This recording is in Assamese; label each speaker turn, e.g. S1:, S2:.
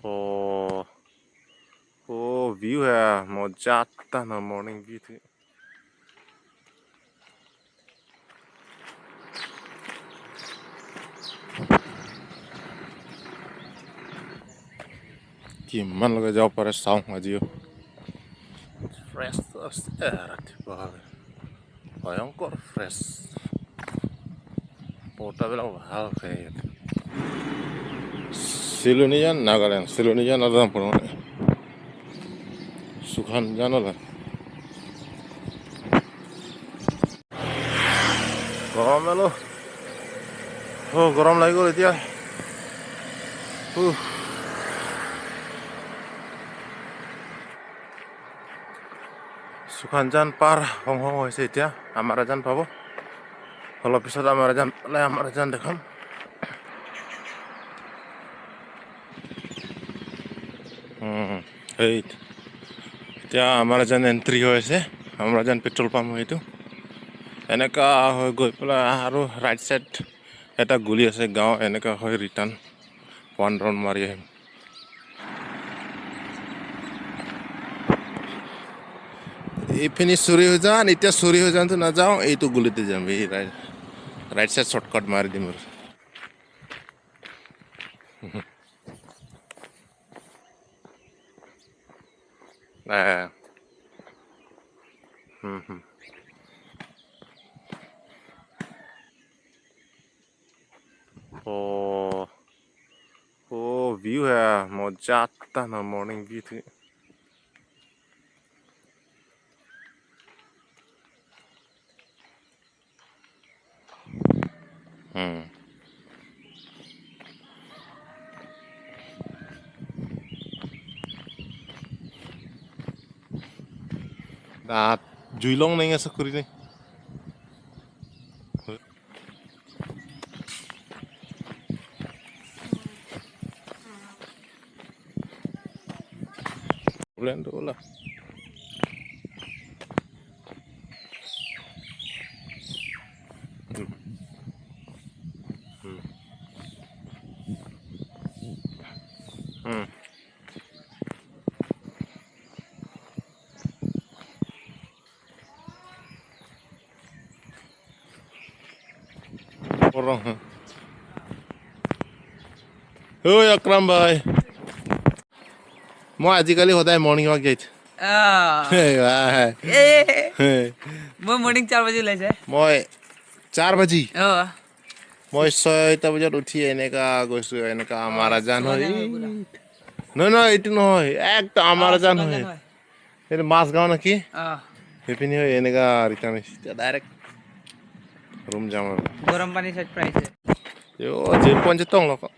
S1: Oh, oh, view है मजा आता ना मॉर्निंग व्यू थी कि मन लगे जाओ पर साउंड अजियो फ्रेश एयर थी बाहर भयंकर फ्रेश पोर्टेबल ভাল है सिलोनियन नागालैंड सिलोनियन अदम पर सुखान जानो ला गरम मेलो हो गरम लागि गयो এতিয়া सुखानजान पार हং हं হৈছে এতিয়া আমাৰাজান পাব অলপ পিছত আমাৰাজান দেখাম এই এতিয়া আমাৰাজান এন্ট্ৰি হৈছে আমাৰাজান পেট্ৰল পাম্প হয়তো এনেকা হৈ গৈ পেলাই আৰু ৰাইট সাইড এটা গুলি আছে গাঁও এনেকা হৈ ৰিটাৰ্ণ ওৱান ৰাউণ্ড মাৰি আহিম এইপিনি চুৰি হৈ যান এতিয়া চুৰি হৈ যানতো নাযাওঁ এইটো গুলিতে যাম এই ৰাইট সাইড শৰ্টকাট মাৰি দিম আৰু Oh, oh, view है मजा आता ना मॉर्निंग व्यू थी जुइलोंग नहीं है सकरी नहीं bulan dulu lah orang oh Akram bhai মই আজিকালি সদায় মৰ্নিং ৱাক যাইছো
S2: মই মৰ্নিং 4 বজে ওলাইছে
S1: মই 4 বজি মই 6টা বজাত উঠি এনেকা গৈছো এনেকা আমাৰাজান হয় নহয় এইটো নহয় একটা আমাৰাজান হয় এটা মাছগাঁও নাকি হেপিনি হয় এনেকা ৰিটাৰ্ণ ডাইৰেক্ট ৰুম যাম আৰু
S2: গৰম পানী set প্ৰাইছে
S1: yo jil ponje tong lo kok